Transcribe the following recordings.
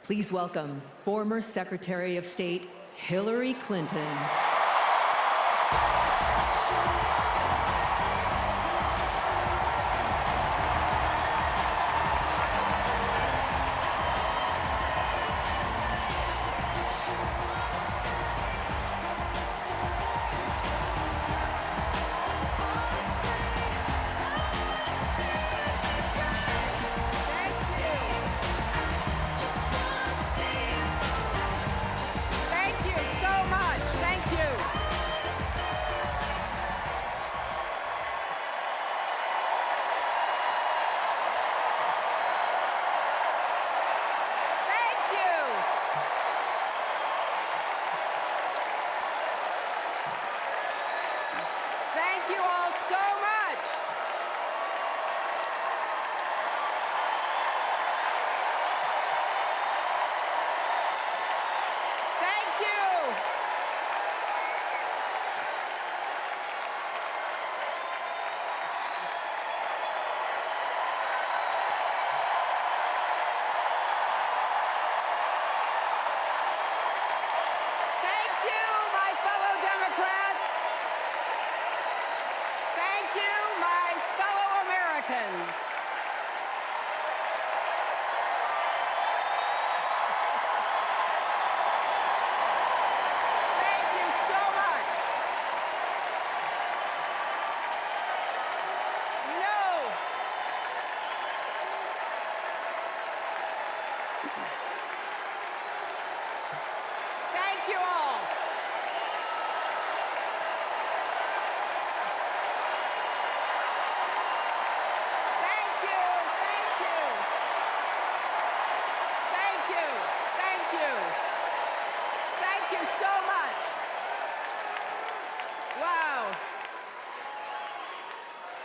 Please welcome former Secretary of State Hillary Clinton.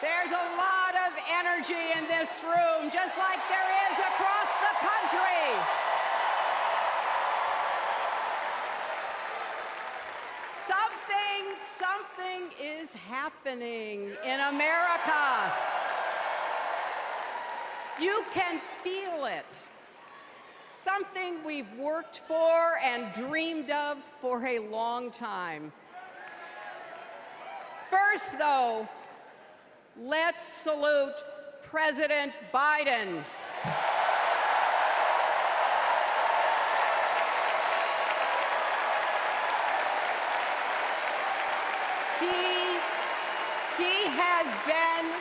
There's a lot of energy in this room, just like there is across the country. Something is happening in America. You can feel it. Something we've worked for and dreamed of for a long time. First, though, let's salute President Biden. He has been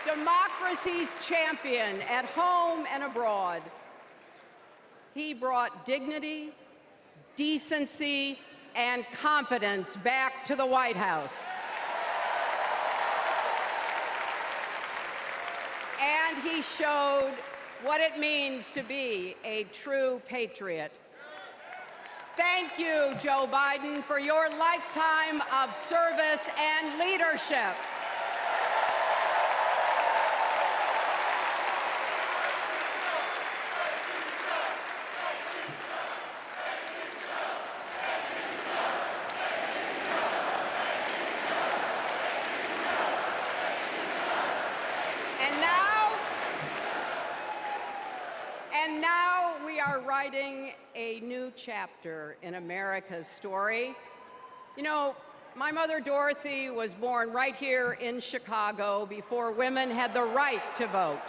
democracy's champion at home and abroad. He brought dignity, decency, and competence back to the White House. And he showed what it means to be a true patriot. Thank you, Joe Biden, for your lifetime of service and leadership. And now we are writing a new chapter in America's story. You know, my mother Dorothy was born right here in Chicago before women had the right to vote.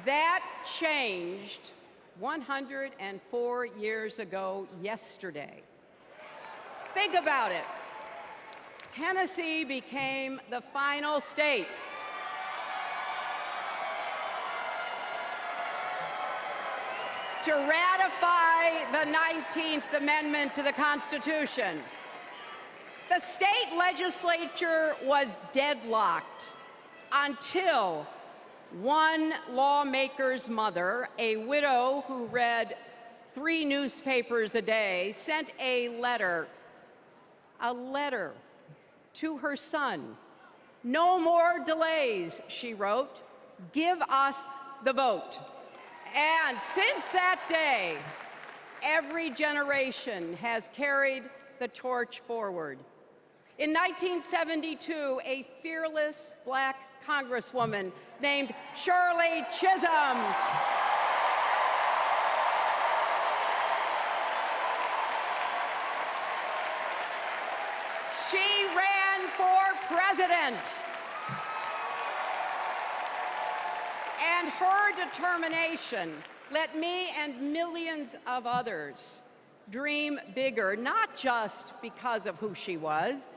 That changed 104 years ago yesterday. Think about it. Tennessee became the final state to ratify the 19th Amendment to the Constitution. The state legislature was deadlocked until one lawmaker's mother, a widow who read 3 newspapers a day, sent a letter to her son. "No more delays," she wrote. "Give us the vote." And since that day, every generation has carried the torch forward. In 1972, a fearless Black Congresswoman named Shirley Chisholm president. And her determination let me and millions of others dream bigger, not just because of who she was,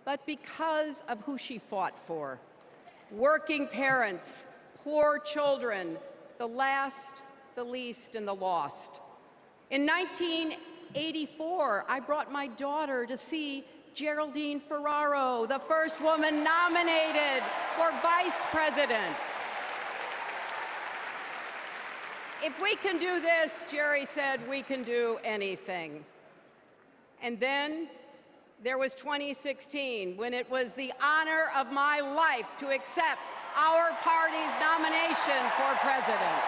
but because of who she fought for. Working parents, poor children, the last, the least, and the lost. In 1984, I brought my daughter to see Geraldine Ferraro, the first woman nominated for vice president. If we can do this, Jerry said, we can do anything. And then there was 2016, when it was the honor of my life to accept our party's nomination for president.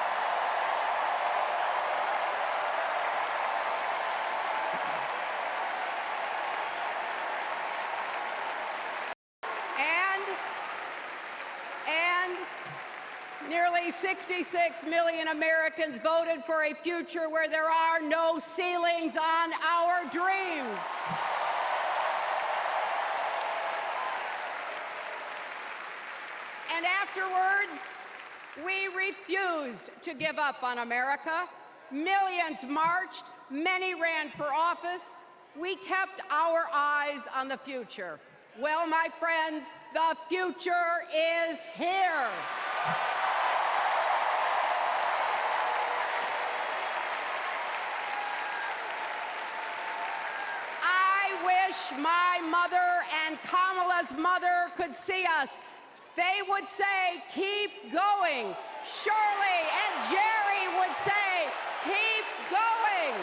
And nearly 66 million Americans voted for a future where there are no ceilings on our dreams. And afterwards, we refused to give up on America. Millions marched, many ran for office. We kept our eyes on the future. Well, my friends, the future is here. I wish my mother and Kamala's mother could see us. They would say, keep going. Shirley and Jerry would say, keep going.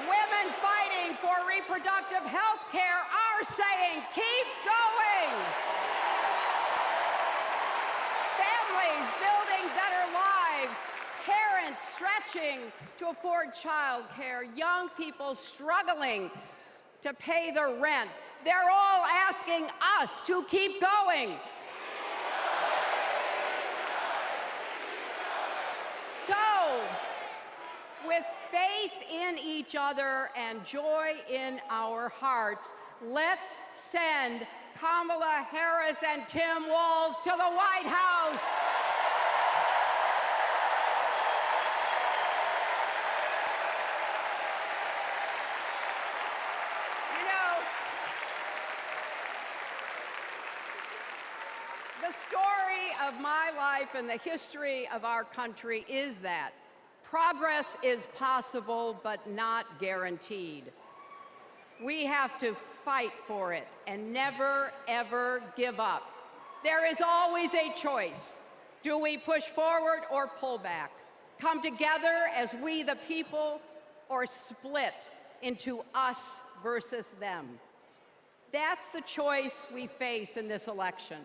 Women fighting for reproductive health care are saying, keep going. Families building better lives. Parents stretching to afford child care, young people struggling to pay their rent. They're all asking us to keep going. So, with faith in each other and joy in our hearts, let's send Kamala Harris and Tim Walz to the White House. The story of my life and the history of our country is that progress is possible but not guaranteed. We have to fight for it and never, ever give up. There is always a choice. Do we push forward or pull back? Come together as we the people, or split into us versus them? That's the choice we face in this election.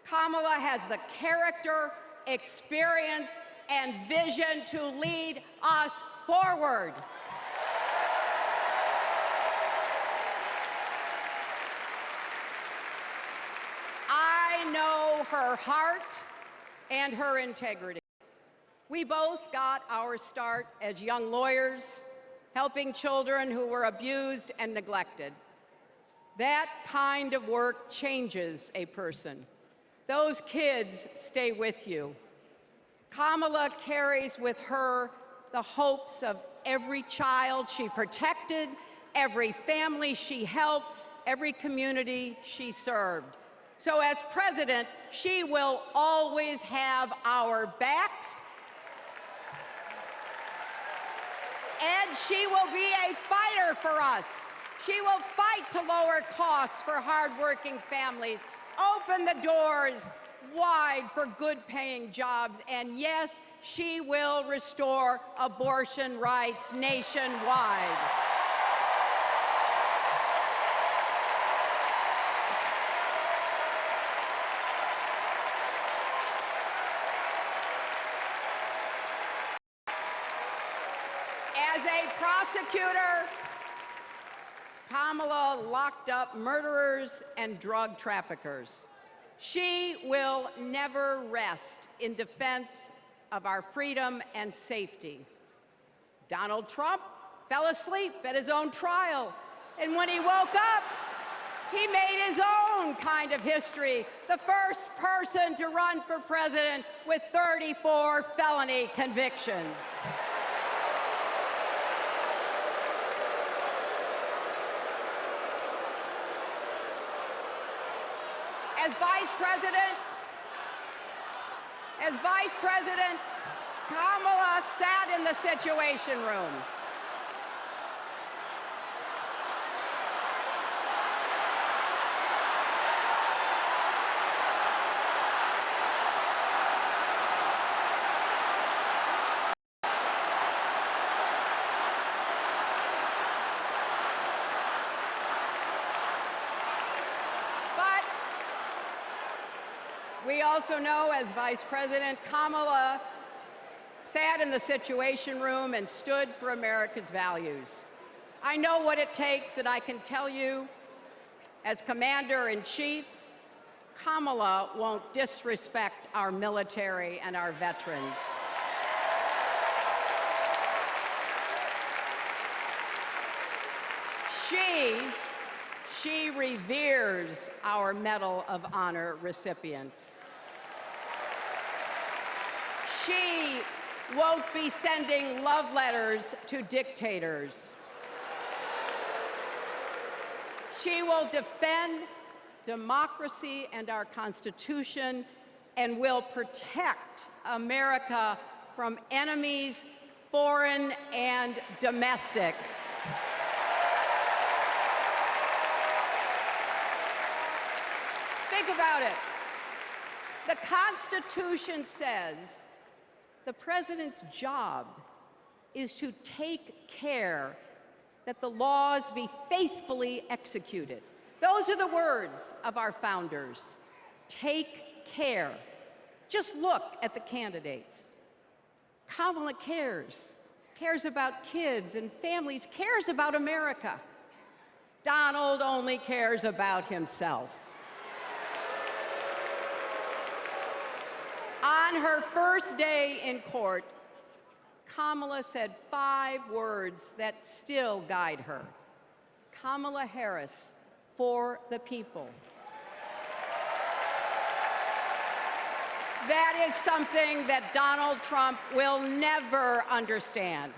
Kamala has the character, experience, and vision to lead us forward. I know her heart and her integrity. We both got our start as young lawyers, helping children who were abused and neglected. That kind of work changes a person. Those kids stay with you. Kamala carries with her the hopes of every child she protected, every family she helped, every community she served. So as president, she will always have our backs, and she will be a fighter for us. She will fight to lower costs for hardworking families, open the doors wide for good-paying jobs, and yes, she will restore abortion rights nationwide. As a prosecutor, Kamala locked up murderers and drug traffickers. She will never rest in defense of our freedom and safety. Donald Trump fell asleep at his own trial, and when he woke up, he made his own kind of history, the first person to run for president with 34 felony convictions. As Vice President, Kamala sat in the Situation Room. We also know, as Vice President, Kamala sat in the Situation Room and stood for America's values. I know what it takes, and I can tell you, as Commander-in-Chief, Kamala won't disrespect our military and our veterans. She reveres our Medal of Honor recipients. She won't be sending love letters to dictators. She will defend democracy and our Constitution and will protect America from enemies, foreign and domestic. Think about it. The Constitution says the president's job is to take care that the laws be faithfully executed. Those are the words of our founders. Take care. Just look at the candidates. Kamala cares about kids and families, cares about America. Donald only cares about himself. On her first day in court, Kamala said 5 words that still guide her. Kamala Harris, for the people. That is something that Donald Trump will never understand.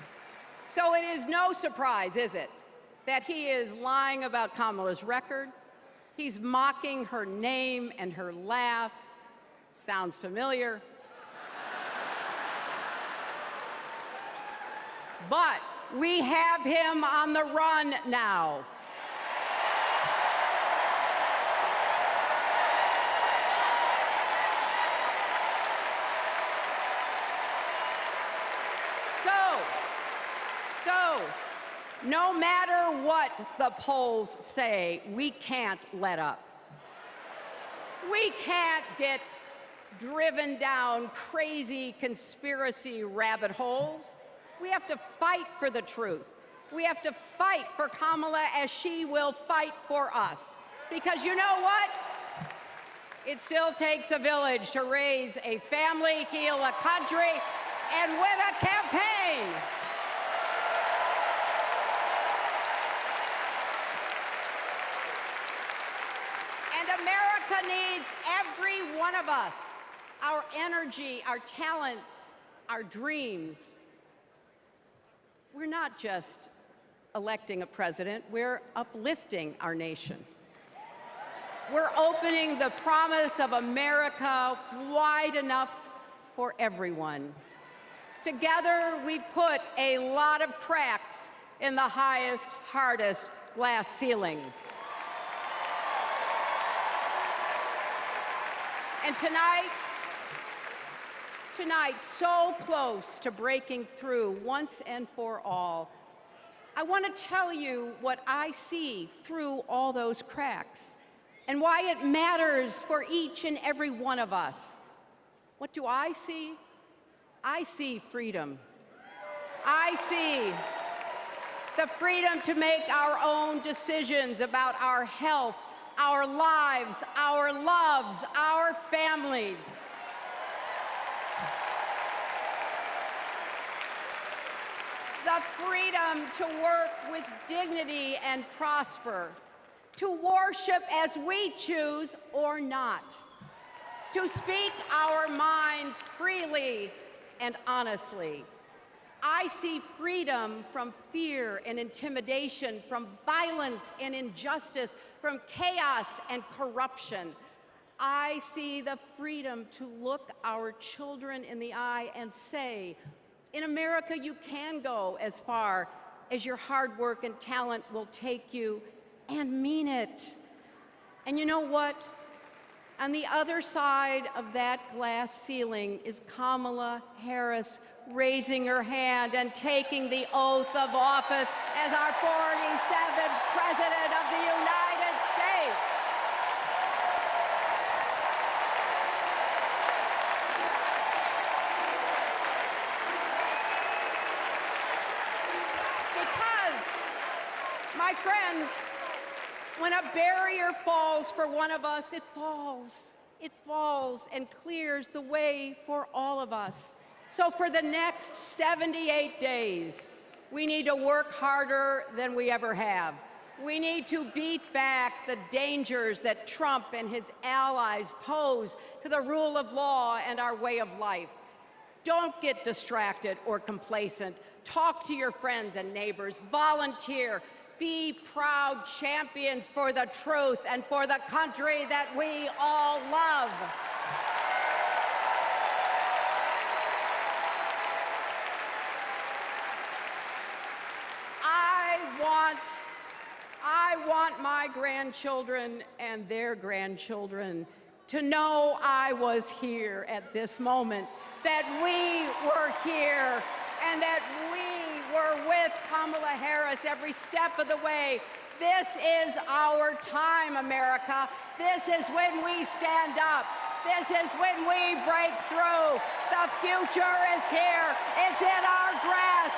So it is no surprise, is it, that he is lying about Kamala's record. He's mocking her name and her laugh. Sounds familiar. But we have him on the run now. So, no matter what the polls say, we can't let up. We can't get driven down crazy conspiracy rabbit holes. We have to fight for the truth. We have to fight for Kamala as she will fight for us. Because you know what? It still takes a village to raise a family, heal a country, and win a campaign. And America needs every one of us, our energy, our talents, our dreams. We're not just electing a president, we're uplifting our nation. We're opening the promise of America wide enough for everyone. Together, we put a lot of cracks in the highest, hardest glass ceiling. And tonight, so close to breaking through once and for all, I want to tell you what I see through all those cracks and why it matters for each and every one of us. What do I see? I see freedom. I see the freedom to make our own decisions about our health, our lives, our loves, our families. the freedom to work with dignity and prosper, to worship as we choose or not, to speak our minds freely and honestly. I see freedom from fear and intimidation, from violence and injustice, from chaos and corruption. I see the freedom to look our children in the eye and say, in America, you can go as far as your hard work and talent will take you, and mean it. And you know what? On the other side of that glass ceiling is Kamala Harris raising her hand and taking the oath of office as our 47th President of the United States. Because, my friends, when a barrier falls for one of us, it falls. It falls and clears the way for all of us. So for the next 78 days, we need to work harder than we ever have. We need to beat back the dangers that Trump and his allies pose to the rule of law and our way of life. Don't get distracted or complacent. Talk to your friends and neighbors. Volunteer. Be proud champions for the truth and for the country that we all love. I want my grandchildren and their grandchildren to know I was here at this moment, that we were here, and that we were with Kamala Harris every step of the way. This is our time, America. This is when we stand up. This is when we break through. The future is here. It's in our grasp.